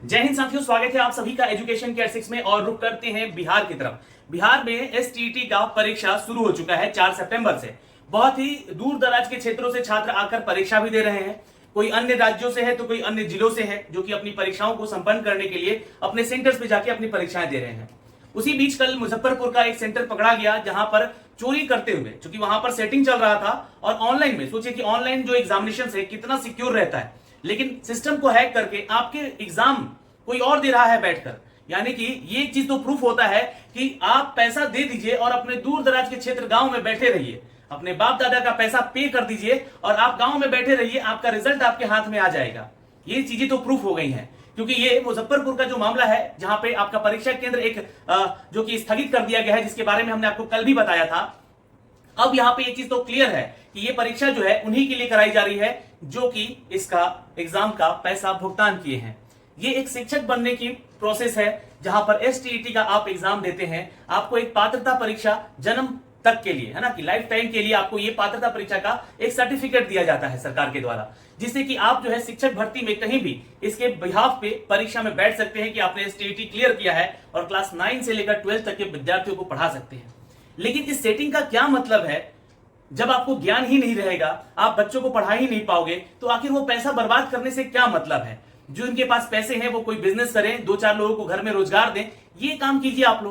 जय हिंद साथियों, स्वागत है आप सभी का एजुकेशन केयर 6 में। और रुक करते हैं बिहार की तरफ। बिहार में एसटीईटी का परीक्षा शुरू हो चुका है 4 सितंबर से। बहुत ही दूर दराज के क्षेत्रों से छात्र आकर परीक्षा भी दे रहे हैं। कोई अन्य राज्यों से है तो कोई अन्य जिलों से है, जो कि अपनी परीक्षाओं को संपन्न करने के लिए अपने सेंटर्स पे जाके अपनी परीक्षाएं दे रहे हैं। उसी बीच कल मुजफ्फरपुर का एक सेंटर पकड़ा गया, जहां पर चोरी करते हुए, क्योंकि वहां पर सेटिंग चल रहा था और ऑनलाइन में सोचिए कि ऑनलाइन जो एग्जामिनेशन है कितना सिक्योर रहता है, लेकिन सिस्टम को हैक करके आपके एग्जाम कोई और दे रहा है बैठकर। यानी कि ये चीज तो प्रूफ होता है कि आप पैसा दे दीजिए और अपने दूर दराज के क्षेत्र गांव में बैठे रहिए, अपने बाप दादा का पैसा पे कर दीजिए और आप गांव में बैठे रहिए, आपका रिजल्ट आपके हाथ में आ जाएगा। ये चीजें तो प्रूफ हो गई हैं, क्योंकि ये मुजफ्फरपुर का जो मामला है, जहां पे आपका परीक्षा केंद्र एक जो कि स्थगित कर दिया गया है, जिसके बारे में हमने आपको कल भी बताया था। अब यहां पे ये चीज तो क्लियर है कि ये परीक्षा जो है उन्हीं के लिए कराई जा रही है जो कि इसका एग्जाम का पैसा भुगतान किए हैं। ये एक शिक्षक बनने की प्रोसेस है, जहां पर एसटीईटी का आप एग्जाम देते हैं। आपको एक पात्रता परीक्षा जन्म तक के लिए, है ना, कि लाइफ टाइम के लिए आपको ये पात्रता परीक्षा का एक सर्टिफिकेट दिया जाता है सरकार के द्वारा, जिससे कि आप जो है शिक्षक भर्ती में कहीं भी इसके बिहाफ पे परीक्षा में बैठ सकते हैं कि आपने एसटीईटी क्लियर किया है और क्लास 9 से लेकर 12 तक के विद्यार्थियों को पढ़ा सकते हैं। लेकिन इस सेटिंग का क्या मतलब है? जब आपको ज्ञान ही नहीं रहेगा, आप बच्चों को पढ़ा ही नहीं पाओगे, तो आखिर वो पैसा बर्बाद करने से क्या मतलब है? जो इनके पास पैसे हैं वो कोई बिजनेस करें, 2-4 लोगों को घर में रोजगार दें, ये काम कीजिए। आप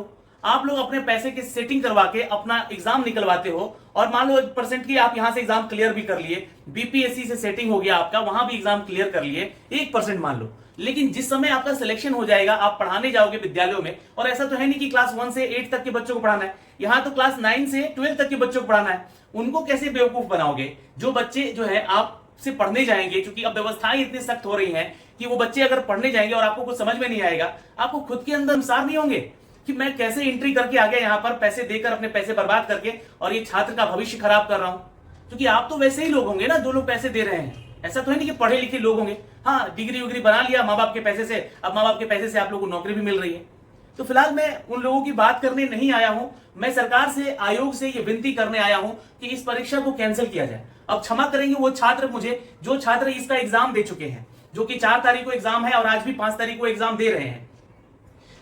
लोग अपने पैसे की सेटिंग करवा के अपना एग्जाम निकलवाते हो और मान लो 1% की आप यहां से एग्जाम क्लियर भी कर लिए, बीपीएससी से सेटिंग हो गया आपका, वहां भी एग्जाम क्लियर कर लिए, 1% मान लो। लेकिन जिस समय आपका सिलेक्शन हो जाएगा, आप पढ़ाने जाओगे विद्यालयों में, और ऐसा तो है नहीं कि क्लास 1 से 8 तक के बच्चों को पढ़ाना है, यहां तो क्लास 9 से 12 तक के बच्चों को पढ़ाना है। उनको कैसे बेवकूफ बनाओगे? जो बच्चे जो है आप से पढ़ने जाएंगे, क्योंकि अब व्यवस्थाएं इतनी सख्त हो रही हैं कि वो बच्चे अगर पढ़ने जाएंगे और आपको कुछ समझ में नहीं आएगा, आपको खुद के अंदर अनुसार नहीं होंगे कि मैं कैसे एंट्री करके आ गया यहां पर, पैसे देकर अपने पैसे बर्बाद करके, और ये छात्र का भविष्य खराब कर रहा हूं। क्योंकि आप तो वैसे ही लोग होंगे ना जो लोग पैसे दे रहे हैं, ऐसा तो है नहीं कि पढ़े लिखे लोग होंगे। हाँ, डिग्री उग्री बना लिया माँ बाप के पैसे से, अब माँ बाप के पैसे से आप लोगों को नौकरी भी मिल रही है। तो फिलहाल मैं उन लोगों की बात करने नहीं आया हूं, मैं सरकार से, आयोग से ये विनती करने आया हूं कि इस परीक्षा को कैंसिल किया जाए। अब क्षमा करेंगे वो छात्र मुझे, जो छात्र इसका एग्जाम दे चुके हैं, जो कि 4 तारीख को एग्जाम है और आज भी 5 तारीख को एग्जाम दे रहे हैं।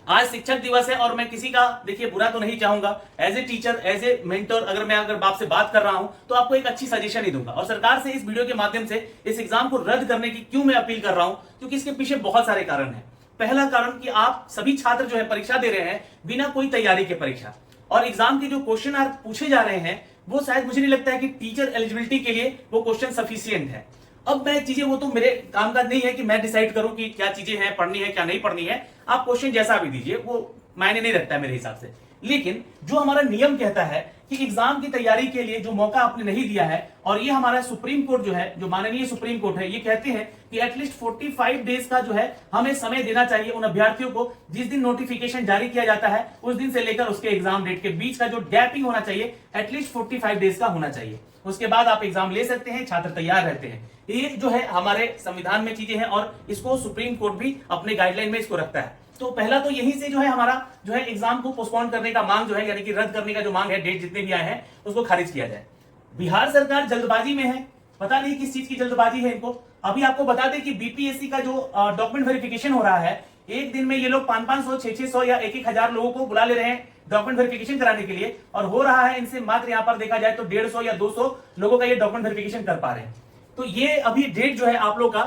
आज शिक्षक दिवस है और मैं किसी का देखिए बुरा तो नहीं चाहूंगा। As a teacher, as a mentor, अगर बाप से बात कर रहा हूं तो आपको एक अच्छी सजेशन ही दूंगा। और सरकार से इस वीडियो के माध्यम से इस एग्जाम को रद्द करने की क्यों मैं अपील कर रहा हूं, क्योंकि इसके पीछे बहुत सारे कारण हैं। पहला कारण कि आप सभी छात्र जो है परीक्षा दे रहे हैं बिना कोई तैयारी के परीक्षा, और एग्जाम के जो क्वेश्चन पूछे जा रहे हैं वो शायद मुझे नहीं लगता है कि टीचर एलिजिबिलिटी के लिए वो क्वेश्चन सफिशियंट है। अब मैं चीजें, वो तो मेरे काम का नहीं है कि मैं डिसाइड करूं कि क्या चीजें हैं, पढ़नी है क्या नहीं पढ़नी है। आप क्वेश्चन जैसा भी दीजिए, वो मायने नहीं रखता है मेरे हिसाब से। लेकिन जो हमारा नियम कहता है कि एग्जाम की तैयारी के लिए जो मौका आपने नहीं दिया है, और ये हमारा सुप्रीम कोर्ट जो है, जो माननीय सुप्रीम कोर्ट है, ये कहते हैं कि एटलीस्ट 45 डेज का जो है हमें समय देना चाहिए उन अभ्यर्थियों को। जिस दिन नोटिफिकेशन जारी किया जाता है उस दिन से लेकर उसके एग्जाम डेट के बीच का जो गैपिंग होना चाहिए, एटलीस्ट 45 डेज का होना चाहिए। उसके बाद आप एग्जाम ले सकते हैं, छात्र तैयार रहते हैं। ये जो है हमारे संविधान में चीजें हैं और इसको सुप्रीम कोर्ट भी अपने गाइडलाइन में इसको रखता है। तो पहला तो यहीं से जो है हमारा जो है एग्जाम को पोस्टपोन करने का मांग जो है, यानी कि रद्द करने का जो मांग है, डेट जितने भी आए हैं उसको खारिज किया जाए। बिहार सरकार जल्दबाजी में है, पता नहीं किस चीज की जल्दबाजी है इनको। अभी आपको बता दें कि बीपीएससी का जो डॉक्यूमेंट वेरिफिकेशन हो रहा है, एक दिन में ये लोग 500-500, 600 या 1,000 लोगों को बुला ले रहे हैं डॉक्यूमेंट वेरिफिकेशन कराने के लिए, और हो रहा है इनसे मात्र यहाँ पर देखा जाए तो 150 या 200 लोगों का ये डॉक्यूमेंट वेरिफिकेशन कर पा रहे हैं। तो ये अभी डेट जो है आप लोग का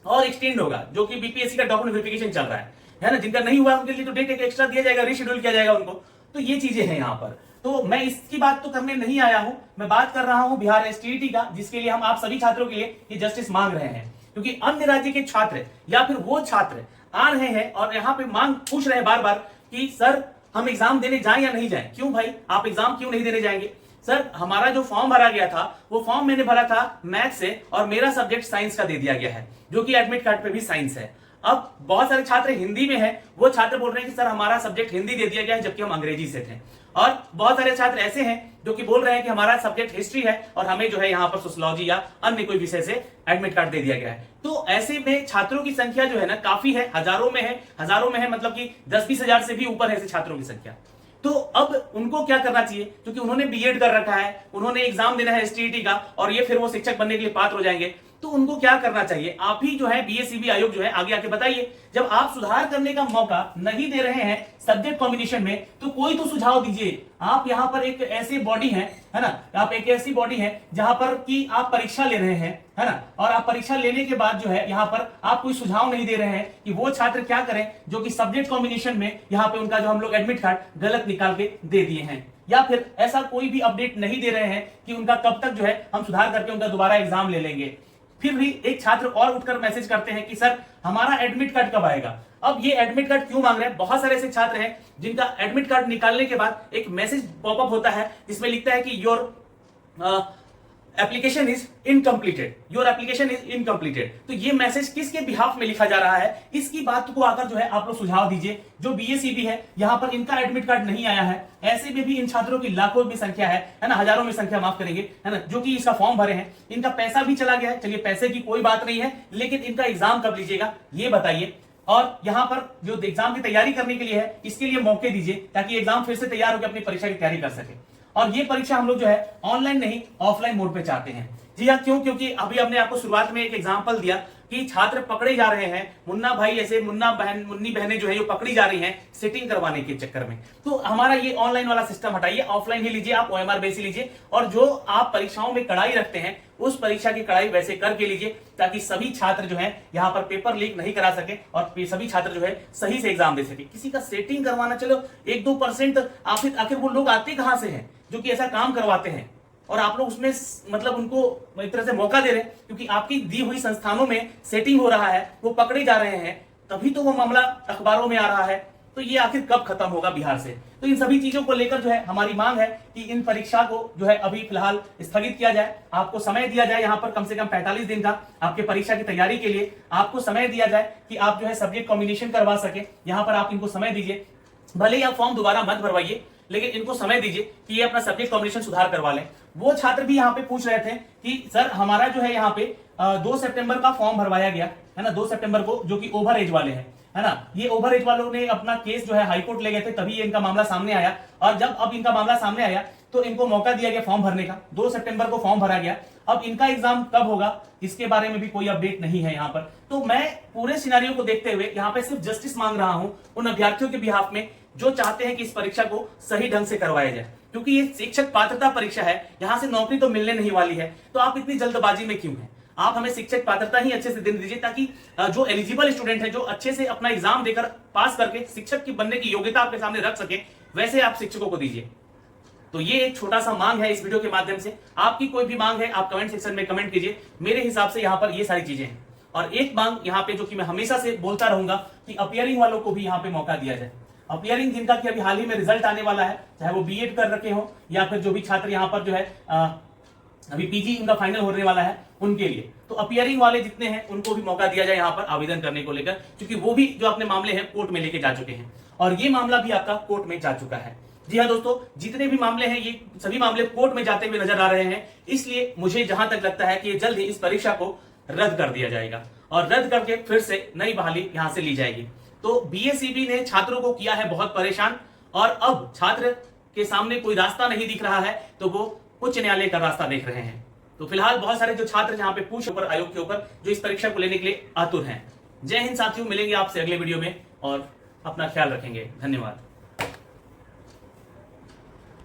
और एक्सटेंड होगा, जो कि बीपीएससी का डॉक्यूमेंट वेरिफिकेशन चल रहा है ना। जिनका नहीं हुआ उनके लिए तो डेट एक एक्स्ट्रा दिया जाएगा, रीशेड्यूल किया जाएगा उनको। तो ये चीजें हैं यहाँ पर। तो मैं इसकी बात तो करने नहीं आया हूं, मैं बात कर रहा हूं बिहार एसटीईटी का, जिसके लिए हम आप सभी छात्रों के लिए ये जस्टिस मांग रहे हैं। क्योंकि अन्य राज्य के छात्र या फिर वो छात्र आ रहे हैं और यहाँ पे मांग पूछ रहे हैं बार बार कि सर हम एग्जाम देने जाएं या नहीं जाएं। क्यों भाई, आप एग्जाम क्यों नहीं देने जाएंगे? सर हमारा जो फॉर्म भरा गया था वो फॉर्म मैंने भरा था मैथ से, और मेरा सब्जेक्ट साइंस का दे दिया गया है, जो कि एडमिट कार्ड पे भी साइंस है। अब बहुत सारे छात्र हिंदी में हैं, वो छात्र बोल रहे हैं कि सर हमारा सब्जेक्ट हिंदी दे दिया गया है, जबकि हम अंग्रेजी से थे। और बहुत सारे छात्र ऐसे हैं जो कि बोल रहे हैं कि हमारा सब्जेक्ट हिस्ट्री है और हमें जो है यहाँ पर सोशियोलॉजी या अन्य कोई विषय से एडमिट कार्ड दे दिया गया है। तो ऐसे में छात्रों की संख्या जो है ना काफी है, हजारों में है, मतलब कि 10-20 हजार से भी ऊपर है ऐसे छात्रों की संख्या। तो अब उनको क्या करना चाहिए, क्योंकि उन्होंने बीएड कर रखा है, उन्होंने एग्जाम देना है एसटीईटी का, और ये फिर वो शिक्षक बनने के लिए पात्र हो जाएंगे। तो उनको क्या करना चाहिए, आप ही जो है बीएसईबी आयोग जो है आगे आके बताइए। जब आप सुधार करने का मौका नहीं दे रहे हैं सब्जेक्ट कॉम्बिनेशन में, तो कोई तो सुझाव दीजिए। आप यहां पर एक ऐसी बॉडी है ना, आप एक ऐसी बॉडी है जहां पर कि आप परीक्षा ले रहे हैं, है ना, और आप परीक्षा लेने के बाद जो है यहां पर आप कोई सुझाव नहीं दे रहे हैं कि वो छात्र क्या करें जो कि सब्जेक्ट कॉम्बिनेशन में यहां पे उनका जो हम लोग एडमिट कार्ड गलत निकाल के दे दिए हैं, या फिर ऐसा कोई भी अपडेट नहीं दे रहे हैं कि उनका कब तक जो है हम सुधार करके उनका दोबारा एग्जाम ले लेंगे। फिर भी एक छात्र और उठकर मैसेज करते हैं कि सर हमारा एडमिट कार्ड कब आएगा। अब ये एडमिट कार्ड क्यों मांग रहे हैं, बहुत सारे ऐसे छात्र हैं जिनका एडमिट कार्ड निकालने के बाद एक मैसेज पॉपअप होता है जिसमें लिखता है कि your application is incompleted, your application is incompleted. तो ये मैसेज किसके बिहाफ में लिखा जा रहा है, इसकी बात को आकर जो है आप लोग सुझाव दीजिए। जो बीएसईबी है यहां पर इनका एडमिट कार्ड नहीं आया है, ऐसे में भी इन छात्रों की लाखों में संख्या है ना, हजारों में संख्या माफ करेंगे, है ना, जो कि इसका फॉर्म भरे हैं, इनका पैसा भी चला गया है। चलिए पैसे की कोई बात नहीं है, लेकिन इनका एग्जाम कब लीजिएगा ये बताइए। और यहां पर जो एग्जाम की तैयारी करने के लिए है इसके लिए मौके दीजिए ताकि एग्जाम फिर से तैयार होकर अपनी परीक्षा की तैयारी कर सके। और ये परीक्षा हम लोग जो है ऑनलाइन नहीं ऑफलाइन मोड पे चाहते हैं। जी हाँ, क्यों, क्योंकि अभी हमने आपको शुरुआत में एक एग्जांपल दिया कि छात्र पकड़े जा रहे हैं, मुन्ना भाई ऐसे मुन्नी बहनें जो है वो पकड़ी जा रही हैं सिटिंग करवाने के चक्कर में। तो हमारा ये ऑनलाइन वाला सिस्टम हटाइए, ऑफलाइन ही लीजिए, आप ओएमआर बेस ही लीजिए, और जो आप परीक्षाओं में कड़ाई रखते हैं उस परीक्षा की कड़ाई वैसे करके लीजिए ताकि सभी छात्र जो है यहाँ पर पेपर लीक नहीं करा सके और सभी छात्र जो है सही से एग्जाम दे सके। किसी का सेटिंग करवाना, चलो 1-2% आखिर वो लोग आते कहां से हैं जो कि ऐसा काम करवाते हैं, और आप लोग उसमें मतलब उनको एक तरह से मौका दे रहे हैं क्योंकि आपकी दी हुई संस्थानों में सेटिंग हो रहा है, वो पकड़े जा रहे हैं, तभी तो वो मामला अखबारों में आ रहा है। तो ये आखिर कब खत्म होगा बिहार से। तो इन सभी चीजों को लेकर जो है हमारी मांग है कि इन परीक्षा को जो है अभी फिलहाल स्थगित किया जाए, आपको समय दिया जाए यहाँ पर कम से कम 45 दिन का आपके परीक्षा की तैयारी के लिए आपको समय दिया जाए कि आप जो है सब्जेक्ट कॉम्बिनेशन करवा सके। यहाँ पर आप इनको समय दीजिए, भले ही आप फॉर्म दोबारा मत भरवाइए, लेकिन इनको समय दीजिए कि ये अपना सब्जेक्ट कॉम्बिनेशन सुधार करवा लें। वो छात्र भी यहाँ पे पूछ रहे थे कि सर हमारा जो है यहाँ पे 2 सितंबर का फॉर्म भरवाया गया है ना, 2 सितंबर को, जो कि ओवर एज वाले हैं, है ना, ये ओवर एज वालों ने अपना केस जो है हाईकोर्ट ले गए थे, तभी ये इनका मामला सामने आया। और जब अब इनका मामला सामने आया तो इनको मौका दिया गया फॉर्म भरने का, 2 सितंबर को फॉर्म भरा गया। अब इनका एग्जाम कब होगा इसके बारे में भी कोई अपडेट नहीं है यहाँ पर। तो मैं पूरे सिनेरियो को देखते हुए यहाँ पे सिर्फ जस्टिस मांग रहा हूं उन अभ्यर्थियों के बिहाफ में जो चाहते हैं कि इस परीक्षा को सही ढंग से करवाया जाए, क्योंकि ये शिक्षक पात्रता परीक्षा है, यहां से नौकरी तो मिलने नहीं वाली है। तो आप इतनी जल्दबाजी में क्यों हैं? आप हमें शिक्षक पात्रता ही अच्छे से देने दीजिए ताकि जो एलिजिबल स्टूडेंट है, जो अच्छे से अपना एग्जाम देकर पास करके शिक्षक की बनने की योग्यता आपके सामने रख सके, वैसे आप शिक्षकों को दीजिए। तो ये एक छोटा सा मांग है इस वीडियो के माध्यम से। आपकी कोई भी मांग है आप कमेंट सेक्शन में कमेंट कीजिए। मेरे हिसाब से यहाँ पर ये सारी चीजें हैं। और एक मांग यहाँ पे जो कि मैं हमेशा से बोलता रहूंगा कि अपीयरिंग वालों को भी यहाँ पे मौका दिया जाए। अपीयरिंग जिनका कि अभी हाल ही में रिजल्ट आने वाला है, चाहे वो बीएड कर रखे हो या फिर जो भी छात्र यहाँ पर जो है अभी पीजी उनका फाइनल होने वाला है उनके लिए, तो अपीयरिंग वाले जितने हैं उनको भी मौका दिया जाए यहाँ पर आवेदन करने को लेकर, क्योंकि वो भी जो अपने मामले हैं कोर्ट में लेके जा चुके हैं और ये मामला भी आपका कोर्ट में जा चुका है। जी हाँ दोस्तों, जितने भी मामले हैं ये सभी मामले कोर्ट में जाते हुए नजर आ रहे हैं। इसलिए मुझे जहां तक लगता है कि जल्द ही इस परीक्षा को रद्द कर दिया जाएगा और रद्द करके फिर से नई बहाली यहां से ली जाएगी। तो बीएसईबी ने छात्रों को किया है बहुत परेशान, और अब छात्र के सामने कोई रास्ता नहीं दिख रहा है तो वो उच्च न्यायालय का रास्ता देख रहे हैं। तो फिलहाल बहुत सारे जो छात्र यहाँ पे पूछ ऊपर आयोग के ऊपर जो इस परीक्षा को लेने के लिए आतुर हैं। जय हिंद साथियों, मिलेंगे आपसे अगले वीडियो में और अपना ख्याल रखेंगे। धन्यवाद।